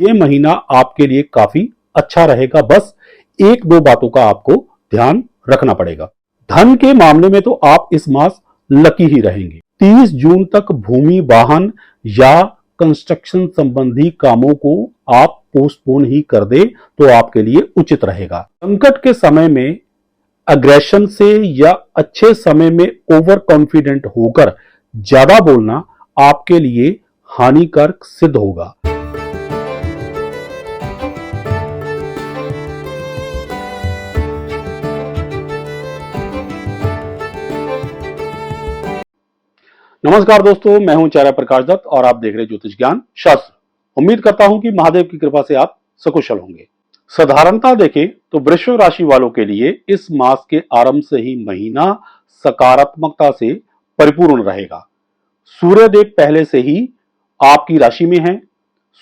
ये महीना आपके लिए काफी अच्छा रहेगा, बस एक दो बातों का आपको ध्यान रखना पड़ेगा। धन के मामले में तो आप इस मास लकी ही रहेंगे। 30 जून तक भूमि, वाहन या कंस्ट्रक्शन संबंधी कामों को आप पोस्टपोन ही कर दे तो आपके लिए उचित रहेगा। संकट के समय में अग्रेशन से या अच्छे समय में ओवर कॉन्फिडेंट होकर ज्यादा बोलना आपके लिए हानिकारक सिद्ध होगा। नमस्कार दोस्तों, मैं हूं आचार्य प्रकाश दत्त और आप देख रहे हैं ज्योतिष ज्ञान शास्त्र। उम्मीद करता हूं कि महादेव की कृपा से आप सकुशल होंगे। साधारणता देखें तो वृश्चिक राशि वालों के लिए इस मास के आरंभ से ही महीना सकारात्मकता से परिपूर्ण रहेगा। सूर्यदेव पहले से ही आपकी राशि में है।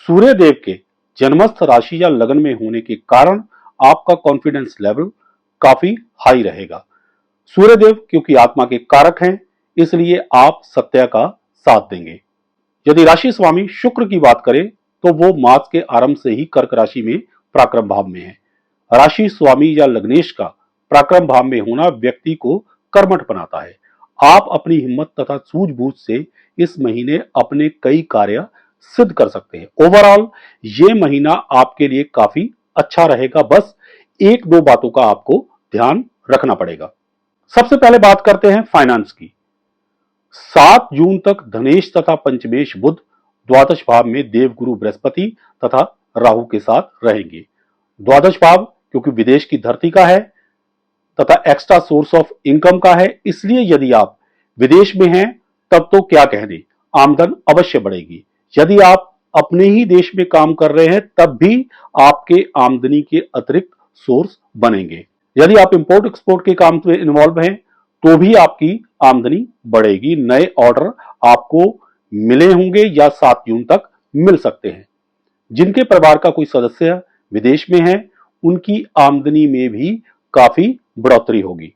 सूर्यदेव के जन्मस्थ राशि या लग्न में होने के कारण आपका कॉन्फिडेंस लेवल काफी हाई रहेगा। सूर्यदेव क्योंकि आत्मा के कारक हैं, इसलिए आप सत्य का साथ देंगे। यदि राशि स्वामी शुक्र की बात करें तो वो मास के आरंभ से ही कर्क राशि में पराक्रम भाव में है। राशि स्वामी या लग्नेश का पराक्रम भाव में होना व्यक्ति को कर्मठ बनाता है। आप अपनी हिम्मत तथा सूझबूझ से इस महीने अपने कई कार्य सिद्ध कर सकते हैं। ओवरऑल ये महीना आपके लिए काफी अच्छा रहेगा, बस एक दो बातों का आपको ध्यान रखना पड़ेगा। सबसे पहले बात करते हैं फाइनेंस की। 7 जून तक धनेश तथा पंचमेश बुध द्वादश भाव में देवगुरु बृहस्पति तथा राहु के साथ रहेंगे। द्वादश भाव क्योंकि विदेश की धरती का है तथा एक्स्ट्रा सोर्स ऑफ इनकम का है, इसलिए यदि आप विदेश में हैं तब तो क्या कहने, आमदन अवश्य बढ़ेगी। यदि आप अपने ही देश में काम कर रहे हैं तब भी आपके आमदनी के अतिरिक्त सोर्स बनेंगे। यदि आप इंपोर्ट एक्सपोर्ट के काम में इन्वॉल्व हैं तो भी आपकी आमदनी बढ़ेगी। नए ऑर्डर आपको मिले होंगे या 7 जून तक मिल सकते हैं। जिनके परिवार का कोई सदस्य विदेश में है उनकी आमदनी में भी काफी बढ़ोतरी होगी।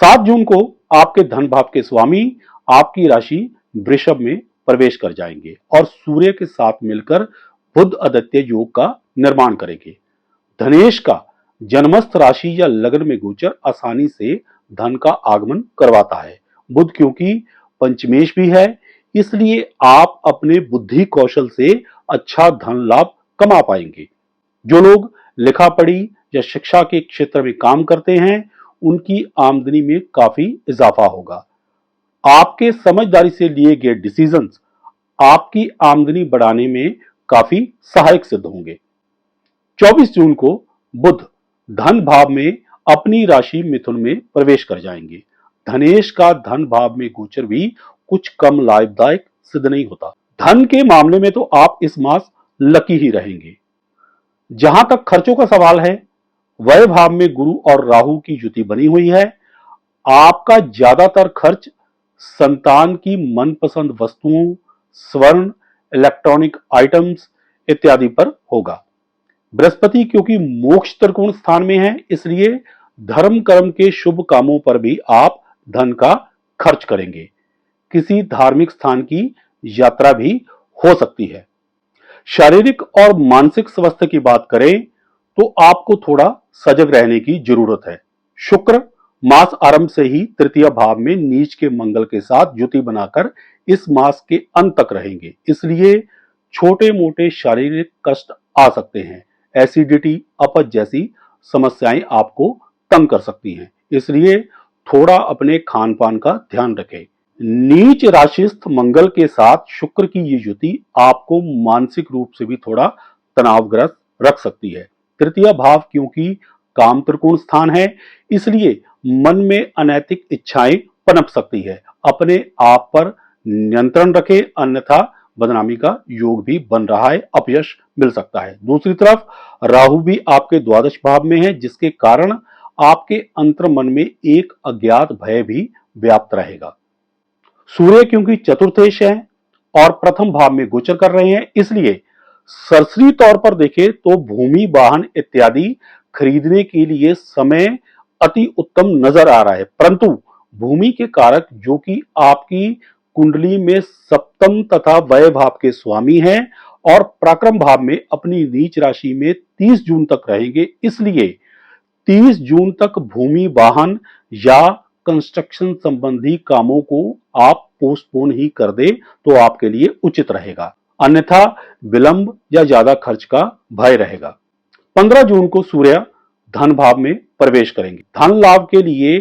7 जून को आपके धन भाव के स्वामी आपकी राशि वृषभ में प्रवेश कर जाएंगे और सूर्य के साथ मिलकर बुध आदित्य योग का निर्माण करेंगे। धनेश का जन्मस्थ राशि या लग्न में गोचर आसानी से धन का आगमन करवाता है। बुध क्योंकि पंचमेश भी है, इसलिए आप अपने बुद्धि कौशल से अच्छा धन लाभ कमा पाएंगे। जो लोग लिखा पढ़ी या शिक्षा के क्षेत्र में काम करते हैं उनकी आमदनी में काफी इजाफा होगा। आपके समझदारी से लिए गए डिसीजंस आपकी आमदनी बढ़ाने में काफी सहायक सिद्ध होंगे। 24 जून को बुध धन भाव में अपनी राशि मिथुन में प्रवेश कर जाएंगे। धनेश का धन भाव में गोचर भी कुछ कम लाभदायक सिद्ध नहीं होता। धन के मामले में तो आप इस मास लकी ही रहेंगे। जहां तक खर्चों का सवाल है, व्यय भाव में गुरु और राहु की युति बनी हुई है। आपका ज्यादातर खर्च संतान की मनपसंद वस्तुओं, स्वर्ण, इलेक्ट्रॉनिक आइटम्स इत्यादि पर होगा। बृहस्पति क्योंकि मोक्ष त्रिकोण स्थान में है, इसलिए धर्म कर्म के शुभ कामों पर भी आप धन का खर्च करेंगे। किसी धार्मिक स्थान की यात्रा भी हो सकती है। शारीरिक और मानसिक स्वास्थ्य की बात करें तो आपको थोड़ा सजग रहने की जरूरत है। शुक्र मास आरंभ से ही तृतीय भाव में नीच के मंगल के साथ युति बनाकर इस मास के अंत तक रहेंगे, इसलिए छोटे मोटे शारीरिक कष्ट आ सकते हैं। एसिडिटी, अपच जैसी समस्याएं आपको तंग कर सकती हैं, इसलिए थोड़ा अपने खान पान का ध्यान रखें। नीच राशिस्थ मंगल के साथ शुक्र की ये युति आपको मानसिक रूप से भी थोड़ा तनावग्रस्त रख सकती है। तृतीय भाव क्योंकि काम त्रिकोण स्थान है, इसलिए मन में अनैतिक इच्छाएं पनप सकती है। अपने आप पर नियंत्रण रखें, अन्यथा बदनामी का योग भी बन रहा है, अपयश मिल सकता है। दूसरी तरफ राहु भी आपके द्वादश भाव में है, जिसके कारण आपके अंतर मन में एक अज्ञात भय भी व्याप्त रहेगा। सूर्य क्योंकि चतुर्थेश है और प्रथम भाव में गोचर कर रहे हैं, इसलिए सरसरी तौर पर देखें तो भूमि, वाहन इत्यादि खरीदने के लिए समय अति उत्तम नजर आ रहा है। परंतु भूमि के कारक जो कि आपकी कुंडली में सप्तम तथा व्यय भाव के स्वामी हैं और पराक्रम भाव में अपनी नीच राशि में 30 जून तक रहेंगे। इसलिए 30 जून तक भूमि वाहन या कंस्ट्रक्शन संबंधी कामों को आप पोस्टपोन ही कर दे तो आपके लिए उचित रहेगा, अन्यथा विलंब या ज्यादा खर्च का भय रहेगा। 15 जून को सूर्य धन भाव में प्रवेश करेंगे। धन लाभ के लिए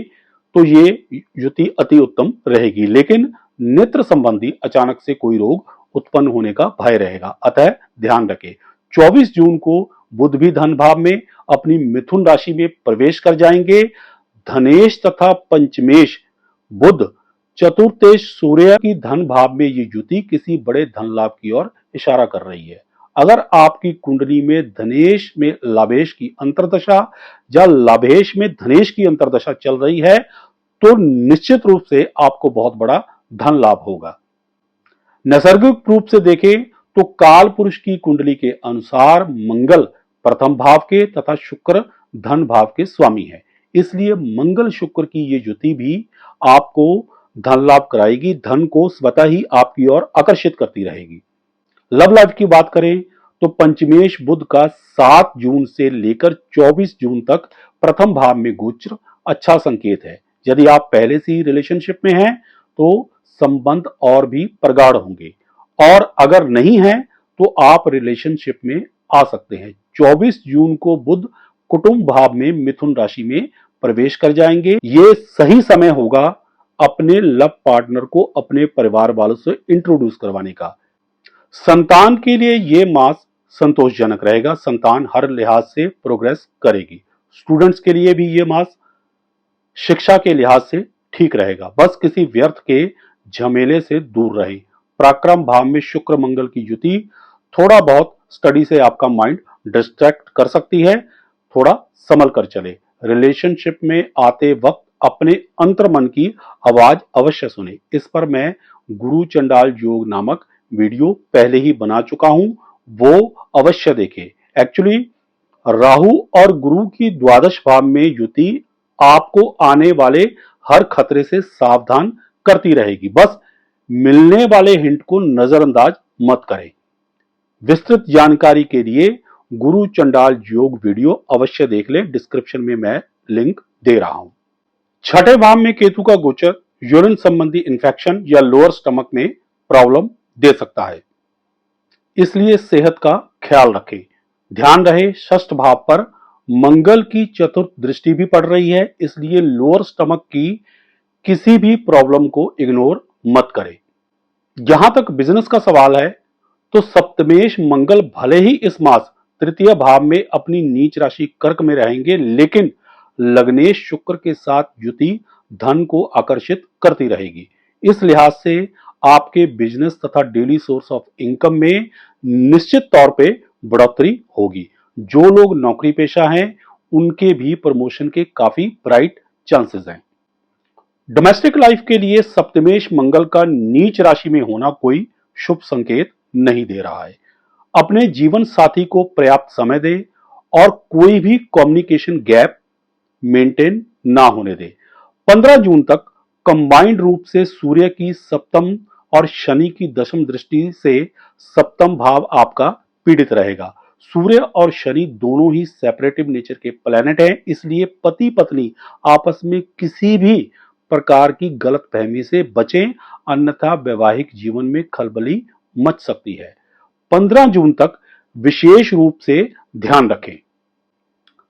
तो ये युति अति उत्तम रहेगी, लेकिन नेत्र संबंधी अचानक से कोई रोग उत्पन्न होने का भय रहेगा, अतः ध्यान रखें। 24 जून को बुध भी धन भाव में अपनी मिथुन राशि में प्रवेश कर जाएंगे। धनेश तथा पंचमेश बुध, चतुर्थेश सूर्य की धन भाव में ये युति किसी बड़े धन लाभ की ओर इशारा कर रही है। अगर आपकी कुंडली में धनेश में लाभेश की अंतर्दशा या लाभेश में धनेश की अंतर्दशा चल रही है तो निश्चित रूप से आपको बहुत बड़ा धन लाभ होगा। नैसर्गिक रूप से देखें तो काल पुरुष की कुंडली के अनुसार मंगल प्रथम भाव के तथा शुक्र धन भाव के स्वामी है, इसलिए मंगल शुक्र की ये युति भी आपको धन लाभ कराएगी, धन को स्वतः ही आपकी ओर आकर्षित करती रहेगी। लव लाइफ की बात करें तो पंचमेश बुध का 7 जून से लेकर 24 जून तक प्रथम भाव में गोचर अच्छा संकेत है। यदि आप पहले से ही रिलेशनशिप में हैं तो संबंध और भी प्रगाढ़ होंगे, और अगर नहीं है तो आप रिलेशनशिप में आ सकते हैं। 24 जून को बुध कुटुंब भाव में मिथुन राशि में प्रवेश कर जाएंगे। ये सही समय होगा अपने लव पार्टनर को अपने परिवार वालों से इंट्रोड्यूस करवाने का। संतान के लिए ये मास संतोषजनक रहेगा, संतान हर लिहाज से प्रोग्रेस करेगी। स्टूडेंट्स के लिए भी ये मास शिक्षा के लिहाज से ठीक रहेगा, बस किसी व्यर्थ के झमेले से दूर रहे। पराक्रम भाव में शुक्र मंगल की युति थोड़ा बहुत स्टडी से आपका माइंड डिस्ट्रैक्ट कर सकती है, थोड़ा संभल कर चले। रिलेशनशिप में आते वक्त अपने अंतर मन की आवाज अवश्य सुने। इस पर मैं गुरु चंडाल योग नामक वीडियो पहले ही बना चुका हूं, वो अवश्य देखें। एक्चुअली राहु और गुरु की द्वादश भाव में युति आपको आने वाले हर खतरे से सावधान करती रहेगी, बस मिलने वाले हिंट को नजरअंदाज मत करें। विस्तृत जानकारी के लिए गुरु चंडाल योग वीडियो अवश्य देख लें, डिस्क्रिप्शन में मैं लिंक दे रहा हूं। छठे भाव में केतु का गोचर यूरिन संबंधी इंफेक्शन या लोअर स्टमक में प्रॉब्लम दे सकता है, इसलिए सेहत का ख्याल रखें। ध्यान रहे षष्ठ भाव पर मंगल की चतुर्थ दृष्टि भी पड़ रही है, इसलिए लोअर स्टमक की किसी भी प्रॉब्लम को इग्नोर मत करें। जहां तक बिजनेस का सवाल है तो सप्तमेश मंगल भले ही इस मास तृतीय भाव में अपनी नीच राशि कर्क में रहेंगे, लेकिन लग्नेश शुक्र के साथ युति धन को आकर्षित करती रहेगी। इस लिहाज से आपके बिजनेस तथा डेली सोर्स ऑफ इनकम में निश्चित तौर पे बढ़ोतरी होगी। जो लोग नौकरी पेशा हैं उनके भी प्रमोशन के काफी ब्राइट चांसेस हैं। डोमेस्टिक लाइफ के लिए सप्तमेश मंगल का नीच राशि में होना कोई शुभ संकेत नहीं दे रहा है। अपने जीवन साथी को पर्याप्त समय दें और कोई भी कम्युनिकेशन गैप मेंटेन ना होने दें। 15 जून तक कंबाइंड रूप से सूर्य की सप्तम और शनि की दशम दृष्टि से सप्तम भाव आपका पीड़ित रहेगा। सूर्य और शनि दोनों ही सेपरेटिव नेचर के प्लैनेट हैं, इसलिए पति पत्नी आपस में किसी भी प्रकार की गलतफहमी से बचें, अन्यथा वैवाहिक जीवन में खलबली मच सकती है। 15 जून तक विशेष रूप से ध्यान रखें।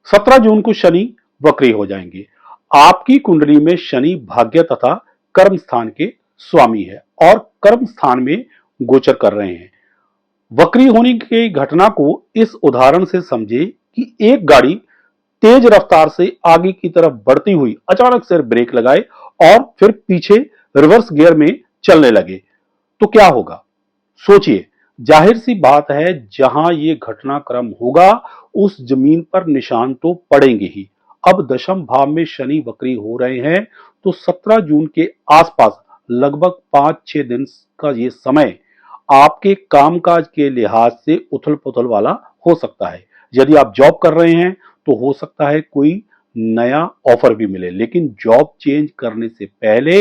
17 जून को शनि वक्री हो जाएंगे। आपकी कुंडली में शनि भाग्य तथा कर्म स्थान के स्वामी है और कर्म स्थान में गोचर कर रहे हैं। वक्री होने की घटना को इस उदाहरण से समझे कि एक गाड़ी तेज रफ्तार से आगे की तरफ बढ़ती हुई अचानक से ब्रेक लगाए और फिर पीछे रिवर्स गियर में चलने लगे तो क्या होगा? सोचिए, जाहिर सी बात है जहां ये घटनाक्रम होगा उस जमीन पर निशान तो पड़ेंगे ही। अब दशम भाव में शनि वक्री हो रहे हैं तो 17 जून के आसपास लगभग 5-6 दिन का ये समय आपके कामकाज के लिहाज से उथल पुथल वाला हो सकता है। यदि आप जॉब कर रहे हैं तो हो सकता है कोई नया ऑफर भी मिले, लेकिन जॉब चेंज करने से पहले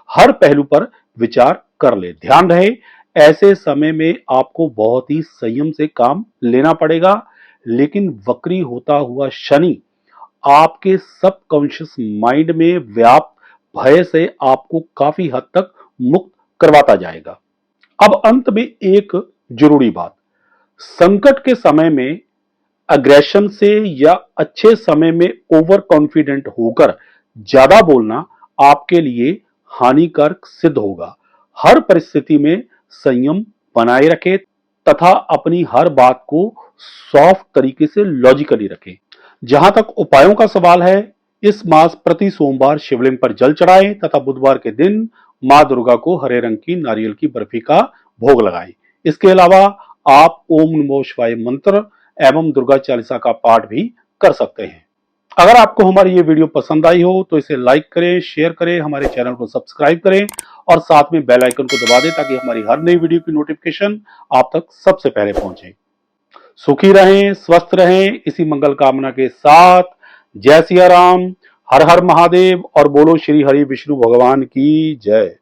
हर पहलू पर विचार कर ले। ध्यान रहे ऐसे समय में आपको बहुत ही संयम से काम लेना पड़ेगा, लेकिन वक्री होता हुआ शनि आपके सबकॉन्शियस माइंड में व्याप्त भय से आपको काफी हद तक मुक्त करवाता जाएगा। अब अंत में एक जरूरी बात, संकट के समय में अग्रेशन से या अच्छे समय में ओवर कॉन्फिडेंट होकर ज्यादा बोलना आपके लिए हानिकारक सिद्ध होगा। हर परिस्थिति में संयम बनाए रखें तथा अपनी हर बात को सॉफ्ट तरीके से लॉजिकली रखें। जहां तक उपायों का सवाल है, इस मास प्रति सोमवार शिवलिंग पर जल चढ़ाएं तथा बुधवार के दिन मां दुर्गा को हरे रंग की नारियल की बर्फी का भोग लगाएं। इसके अलावा आप ओम नमो शिवाय मंत्र एवं दुर्गा चालीसा का पाठ भी कर सकते हैं। अगर आपको हमारी ये वीडियो पसंद आई हो तो इसे लाइक करें, शेयर करें, हमारे चैनल को सब्सक्राइब करें और साथ में बेल आइकन को दबा दें ताकि हमारी हर नई वीडियो की नोटिफिकेशन आप तक सबसे पहले पहुंचे। सुखी रहें, स्वस्थ रहें, इसी मंगल कामना के साथ जय सिया राम, हर हर महादेव और बोलो श्री हरि विष्णु भगवान की जय।